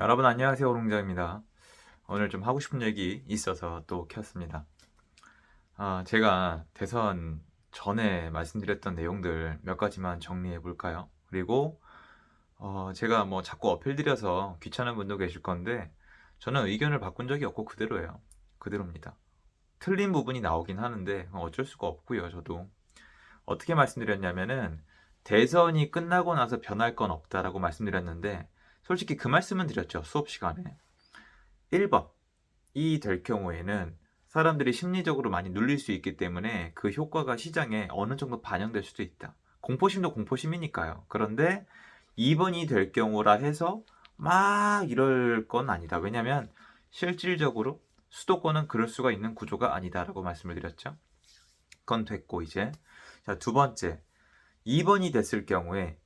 여러분 안녕하세요. 오롱장입니다. 오늘 좀 하고 싶은 얘기 있어서 또 켰습니다. 제가 대선 전에 말씀드렸던 내용들 몇 가지만 정리해 볼까요? 그리고 제가 뭐 자꾸 어필드려서 귀찮은 분도 계실 건데 저는 의견을 바꾼 적이 없고 그대로예요. 그대로입니다. 틀린 부분이 나오긴 하는데 어쩔 수가 없고요. 저도 어떻게 말씀드렸냐면은 대선이 끝나고 나서 변할 건 없다라고 말씀드렸는데 솔직히 그 말씀은 드렸죠. 수업 시간에. 1번 이 될 경우에는 사람들이 심리적으로 많이 눌릴 수 있기 때문에 그 효과가 시장에 어느 정도 반영될 수도 있다. 공포심도 공포심이니까요. 그런데 2번이 될 경우라 해서 막 이럴 건 아니다. 왜냐면 실질적으로 수도권은 그럴 수가 있는 구조가 아니다라고 말씀을 드렸죠. 그건 됐고 이제 자, 두 번째 2번이 됐을 경우에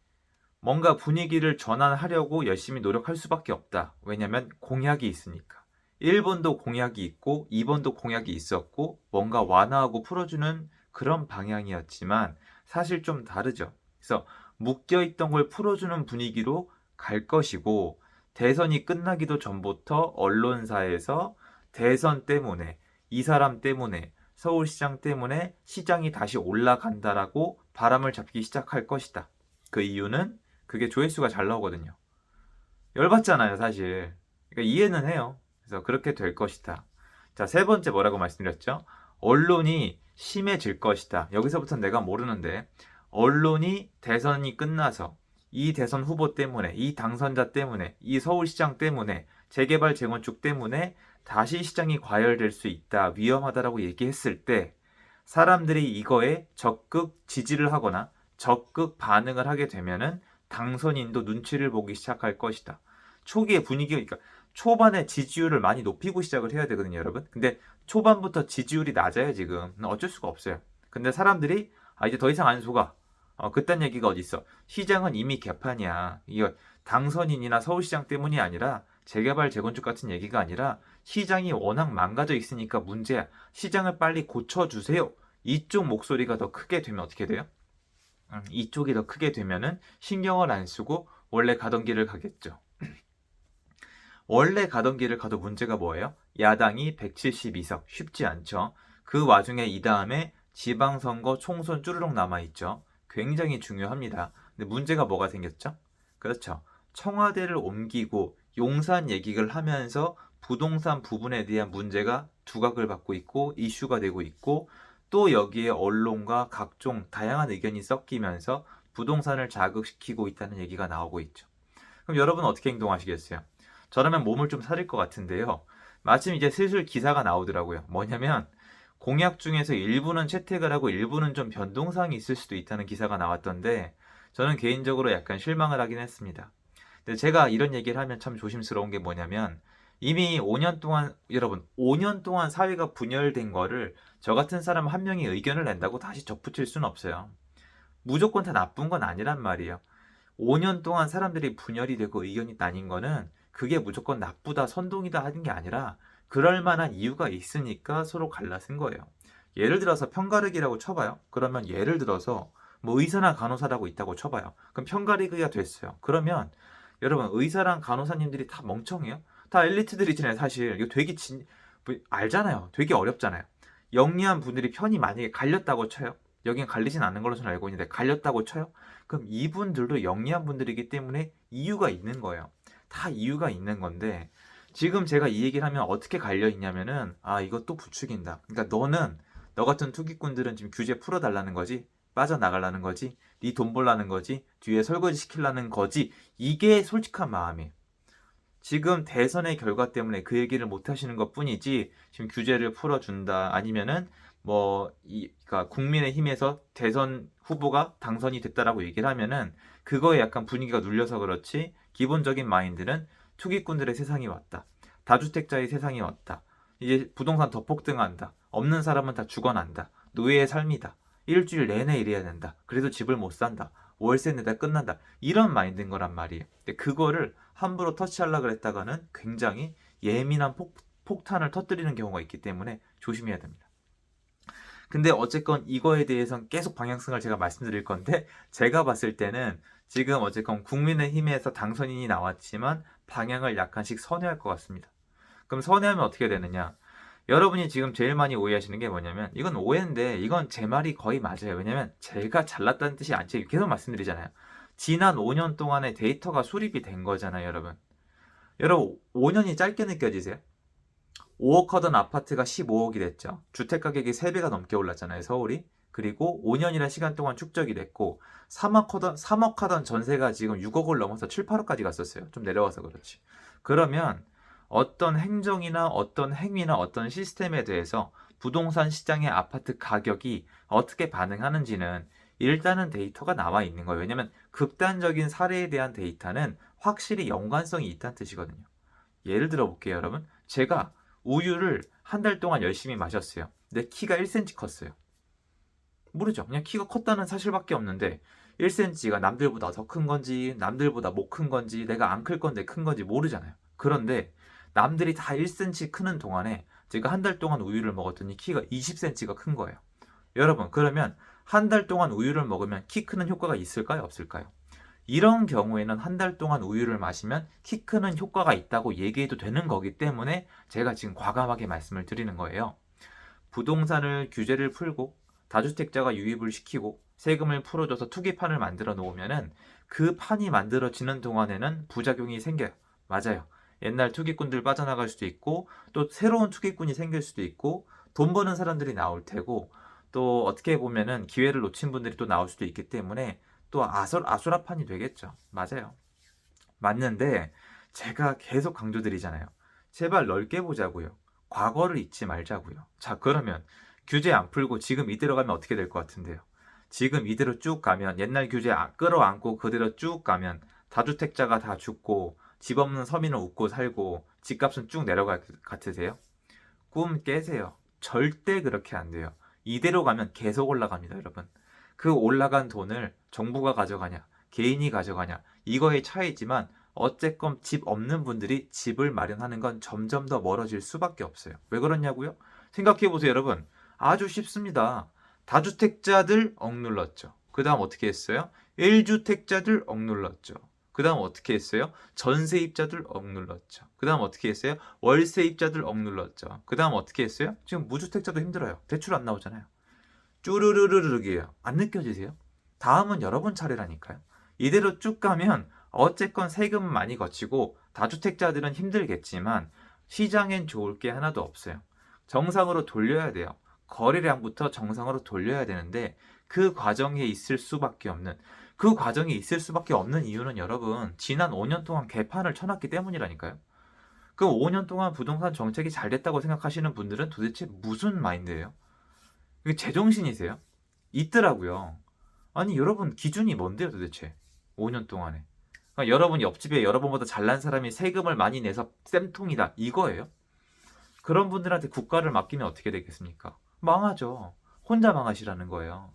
뭔가 분위기를 전환하려고 열심히 노력할 수밖에 없다. 왜냐면 공약이 있으니까. 1번도 공약이 있고 2번도 공약이 있었고 뭔가 완화하고 풀어주는 그런 방향이었지만 사실 좀 다르죠. 그래서 묶여있던 걸 풀어주는 분위기로 갈 것이고 대선이 끝나기도 전부터 언론사에서 대선 때문에 이 사람 때문에 서울시장 때문에 시장이 다시 올라간다라고 바람을 잡기 시작할 것이다. 그 이유는 그게 조회수가 잘 나오거든요. 열받잖아요, 사실. 그러니까 이해는 해요. 그래서 그렇게 될 것이다. 자, 세 번째 뭐라고 말씀드렸죠? 언론이 심해질 것이다. 여기서부터 내가 모르는데, 언론이 대선이 끝나서 이 대선 후보 때문에, 이 당선자 때문에, 이 서울시장 때문에, 재개발, 재건축 때문에 다시 시장이 과열될 수 있다, 위험하다라고 얘기했을 때, 사람들이 이거에 적극 지지를 하거나 적극 반응을 하게 되면은 당선인도 눈치를 보기 시작할 것이다. 초기의 분위기가, 그러니까 초반에 지지율을 많이 높이고 시작을 해야 되거든요, 여러분. 근데 초반부터 지지율이 낮아요, 지금. 어쩔 수가 없어요. 근데 사람들이 이제 더 이상 안 속아. 그딴 얘기가 어디 있어. 시장은 이미 개판이야. 이거 당선인이나 서울시장 때문이 아니라 재개발, 재건축 같은 얘기가 아니라 시장이 워낙 망가져 있으니까 문제야. 시장을 빨리 고쳐주세요. 이쪽 목소리가 더 크게 되면 어떻게 돼요? 이쪽이 더 크게 되면은 신경을 안 쓰고 원래 가던 길을 가겠죠. 원래 가던 길을 가도 문제가 뭐예요? 야당이 172석 쉽지 않죠. 그 와중에 이 다음에 지방선거 총선 쭈르륵 남아있죠. 굉장히 중요합니다. 근데 문제가 뭐가 생겼죠? 그렇죠. 청와대를 옮기고 용산 얘기를 하면서 부동산 부분에 대한 문제가 두각을 받고 있고 이슈가 되고 있고 또 여기에 언론과 각종 다양한 의견이 섞이면서 부동산을 자극시키고 있다는 얘기가 나오고 있죠. 그럼 여러분 어떻게 행동하시겠어요? 저라면 몸을 좀 사릴 것 같은데요. 마침 이제 슬슬 기사가 나오더라고요. 뭐냐면 공약 중에서 일부는 채택을 하고 일부는 좀 변동사항이 있을 수도 있다는 기사가 나왔던데 저는 개인적으로 약간 실망을 하긴 했습니다. 근데 제가 이런 얘기를 하면 참 조심스러운 게 뭐냐면 이미 5년 동안 여러분 5년 동안 사회가 분열된 거를 저 같은 사람 한 명이 의견을 낸다고 다시 접붙일 수는 없어요. 무조건 다 나쁜 건 아니란 말이에요. 5년 동안 사람들이 분열이 되고 의견이 나뉜 거는 그게 무조건 나쁘다, 선동이다 하는 게 아니라 그럴 만한 이유가 있으니까 서로 갈라쓴 거예요. 예를 들어서 편가르기라고 쳐봐요. 그러면 예를 들어서 뭐 의사나 간호사라고 있다고 쳐봐요. 그럼 편가르기가 됐어요. 그러면 여러분 의사랑 간호사님들이 다 멍청해요? 다 엘리트들이잖아요. 사실 이거 되게 뭐 알잖아요. 되게 어렵잖아요. 영리한 분들이 편이 만약에 갈렸다고 쳐요. 여긴 갈리진 않는 걸로 저는 알고 있는데 갈렸다고 쳐요. 그럼 이분들도 영리한 분들이기 때문에 이유가 있는 거예요. 다 이유가 있는 건데 지금 제가 이 얘기를 하면 어떻게 갈려 있냐면은 이것도 부추긴다. 그러니까 너는 너 같은 투기꾼들은 지금 규제 풀어달라는 거지 빠져나가려는 거지 네 돈 벌라는 거지 뒤에 설거지 시키려는 거지 이게 솔직한 마음이에요. 지금 대선의 결과 때문에 그 얘기를 못 하시는 것 뿐이지 지금 규제를 풀어준다 아니면은 그러니까 국민의힘에서 대선 후보가 당선이 됐다라고 얘기를 하면은 그거에 약간 분위기가 눌려서 그렇지 기본적인 마인드는 투기꾼들의 세상이 왔다. 다주택자의 세상이 왔다. 이제 부동산 더 폭등한다. 없는 사람은 다 죽어난다. 노예의 삶이다. 일주일 내내 일해야 된다. 그래도 집을 못 산다. 월세 내다 끝난다. 이런 마인드인 거란 말이에요. 근데 그거를 함부로 터치하려고 그랬다가는 굉장히 예민한 폭탄을 터뜨리는 경우가 있기 때문에 조심해야 됩니다. 근데 어쨌건 이거에 대해서는 계속 방향성을 제가 말씀드릴 건데 제가 봤을 때는 지금 어쨌건 국민의힘에서 당선인이 나왔지만 방향을 약간씩 선회할 것 같습니다. 그럼 선회하면 어떻게 되느냐? 여러분이 지금 제일 많이 오해하시는 게 뭐냐면 이건 오해인데 이건 제 말이 거의 맞아요. 왜냐면 제가 잘났다는 뜻이 아니지 계속 말씀드리잖아요. 지난 5년 동안의 데이터가 수립이 된 거잖아요, 여러분. 여러분 5년이 짧게 느껴지세요? 5억 하던 아파트가 15억이 됐죠. 주택 가격이 3배가 넘게 올랐잖아요, 서울이. 그리고 5년이라는 시간 동안 축적이 됐고 3억 하던 전세가 지금 6억을 넘어서 7, 8억까지 갔었어요. 좀 내려와서 그렇지. 그러면 어떤 행정이나 어떤 행위나 어떤 시스템에 대해서 부동산 시장의 아파트 가격이 어떻게 반응하는지는 일단은 데이터가 나와 있는 거예요. 왜냐면 극단적인 사례에 대한 데이터는 확실히 연관성이 있다는 뜻이거든요. 예를 들어 볼게요, 여러분. 제가 우유를 한 달 동안 열심히 마셨어요. 내 키가 1cm 컸어요. 모르죠. 그냥 키가 컸다는 사실밖에 없는데 1cm가 남들보다 더 큰 건지 남들보다 못 큰 건지 내가 안 클 건데 큰 건지 모르잖아요. 그런데 남들이 다 1cm 크는 동안에 제가 한 달 동안 우유를 먹었더니 키가 20cm가 큰 거예요. 여러분, 그러면 한 달 동안 우유를 먹으면 키 크는 효과가 있을까요? 없을까요? 이런 경우에는 한 달 동안 우유를 마시면 키 크는 효과가 있다고 얘기해도 되는 거기 때문에 제가 지금 과감하게 말씀을 드리는 거예요. 부동산을 규제를 풀고 다주택자가 유입을 시키고 세금을 풀어줘서 투기판을 만들어 놓으면은 그 판이 만들어지는 동안에는 부작용이 생겨요. 맞아요. 옛날 투기꾼들 빠져나갈 수도 있고 또 새로운 투기꾼이 생길 수도 있고 돈 버는 사람들이 나올 테고 또 어떻게 보면은 기회를 놓친 분들이 또 나올 수도 있기 때문에 또 아수라판이 되겠죠. 맞아요. 맞는데 제가 계속 강조드리잖아요. 제발 넓게 보자고요. 과거를 잊지 말자고요. 자, 그러면 규제 안 풀고 지금 이대로 가면 어떻게 될 것 같은데요? 지금 이대로 쭉 가면 옛날 규제 끌어안고 그대로 쭉 가면 다주택자가 다 죽고 집 없는 서민은 웃고 살고 집값은 쭉 내려갈 것 같으세요? 꿈 깨세요. 절대 그렇게 안 돼요. 이대로 가면 계속 올라갑니다, 여러분. 그 올라간 돈을 정부가 가져가냐, 개인이 가져가냐, 이거의 차이지만 어쨌건 집 없는 분들이 집을 마련하는 건 점점 더 멀어질 수밖에 없어요. 왜 그러냐고요? 생각해 보세요, 여러분. 아주 쉽습니다. 다주택자들 억눌렀죠. 그 다음 어떻게 했어요? 1주택자들 억눌렀죠. 그 다음 어떻게 했어요? 전세입자들 억눌렀죠. 그 다음 어떻게 했어요? 월세입자들 억눌렀죠. 그 다음 어떻게 했어요? 지금 무주택자도 힘들어요. 대출 안 나오잖아요. 쭈르르르르기예요. 안 느껴지세요? 다음은 여러분 차례라니까요. 이대로 쭉 가면 어쨌건 세금은 많이 거치고 다주택자들은 힘들겠지만 시장엔 좋을 게 하나도 없어요. 정상으로 돌려야 돼요. 거래량부터 정상으로 돌려야 되는데 그 과정에 있을 수밖에 없는 그 과정에 있을 수밖에 없는 이유는 여러분 지난 5년 동안 개판을 쳐놨기 때문이라니까요. 그 5년 동안 부동산 정책이 잘 됐다고 생각하시는 분들은 도대체 무슨 마인드예요? 이게 제정신이세요? 있더라고요. 아니 여러분 기준이 뭔데요 도대체? 5년 동안에. 그러니까 여러분 옆집에 여러분보다 잘난 사람이 세금을 많이 내서 쌤통이다 이거예요? 그런 분들한테 국가를 맡기면 어떻게 되겠습니까? 망하죠. 혼자 망하시라는 거예요.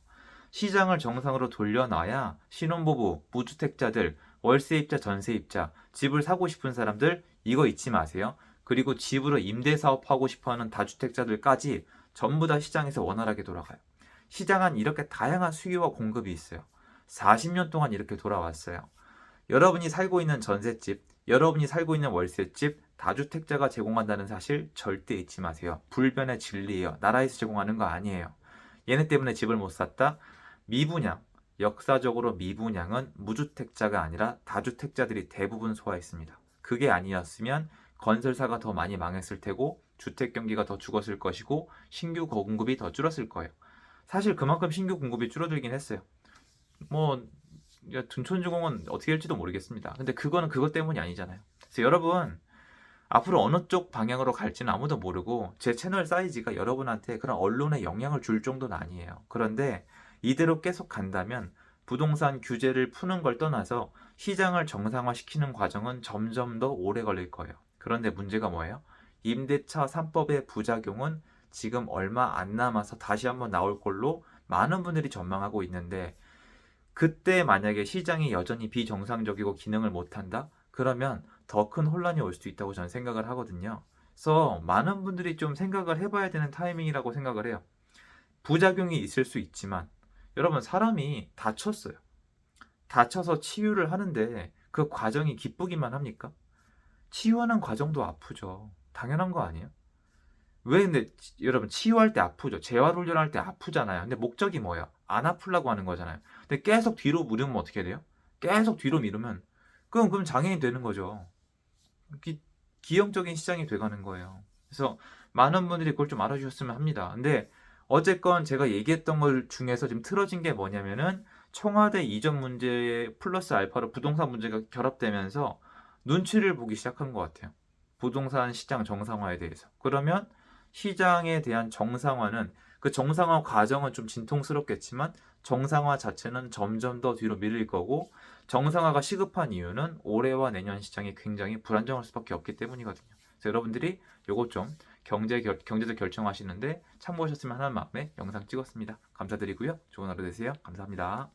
시장을 정상으로 돌려놔야 신혼부부, 무주택자들, 월세입자, 전세입자, 집을 사고 싶은 사람들 이거 잊지 마세요. 그리고 집으로 임대사업하고 싶어하는 다주택자들까지 전부 다 시장에서 원활하게 돌아가요. 시장은 이렇게 다양한 수요와 공급이 있어요. 40년 동안 이렇게 돌아왔어요. 여러분이 살고 있는 전셋집, 여러분이 살고 있는 월세집, 다주택자가 제공한다는 사실 절대 잊지 마세요. 불변의 진리예요. 나라에서 제공하는 거 아니에요. 얘네 때문에 집을 못 샀다? 미분양, 역사적으로 미분양은 무주택자가 아니라 다주택자들이 대부분 소화했습니다. 그게 아니었으면 건설사가 더 많이 망했을 테고 주택 경기가 더 죽었을 것이고 신규 공급이 더 줄었을 거예요. 사실 그만큼 신규 공급이 줄어들긴 했어요. 뭐 둔촌주공은 어떻게 될지도 모르겠습니다. 근데 그거는 그것 때문이 아니잖아요. 그래서 여러분 앞으로 어느 쪽 방향으로 갈지는 아무도 모르고 제 채널 사이즈가 여러분한테 그런 언론에 영향을 줄 정도는 아니에요. 그런데 이대로 계속 간다면 부동산 규제를 푸는 걸 떠나서 시장을 정상화시키는 과정은 점점 더 오래 걸릴 거예요. 그런데 문제가 뭐예요? 임대차 3법의 부작용은 지금 얼마 안 남아서 다시 한번 나올 걸로 많은 분들이 전망하고 있는데 그때 만약에 시장이 여전히 비정상적이고 기능을 못한다? 그러면 더 큰 혼란이 올 수도 있다고 저는 생각을 하거든요. 그래서 많은 분들이 좀 생각을 해봐야 되는 타이밍이라고 생각을 해요. 부작용이 있을 수 있지만 여러분 사람이 다쳤어요. 다쳐서 치유를 하는데 그 과정이 기쁘기만 합니까? 치유하는 과정도 아프죠. 당연한 거 아니에요? 왜 근데 여러분 치유할 때 아프죠. 재활 훈련할 때 아프잖아요. 근데 목적이 뭐예요? 안 아프려고 하는 거잖아요. 근데 계속 뒤로 미루면 어떻게 돼요? 계속 뒤로 미루면 그럼 장애인이 되는 거죠. 기 기형적인 시장이 돼 가는 거예요. 그래서 많은 분들이 그걸 좀 알아주셨으면 합니다. 근데 어쨌건 제가 얘기했던 것 중에서 지금 틀어진 게 뭐냐면은 청와대 이전 문제 플러스 알파로 부동산 문제가 결합되면서 눈치를 보기 시작한 것 같아요. 부동산 시장 정상화에 대해서. 그러면 시장에 대한 정상화는 그 정상화 과정은 좀 진통스럽겠지만 정상화 자체는 점점 더 뒤로 밀릴 거고 정상화가 시급한 이유는 올해와 내년 시장이 굉장히 불안정할 수밖에 없기 때문이거든요. 그래서 여러분들이 요것 좀 경제적 결정하시는데 참고하셨으면 하는 마음에 영상 찍었습니다. 감사드리고요. 좋은 하루 되세요. 감사합니다.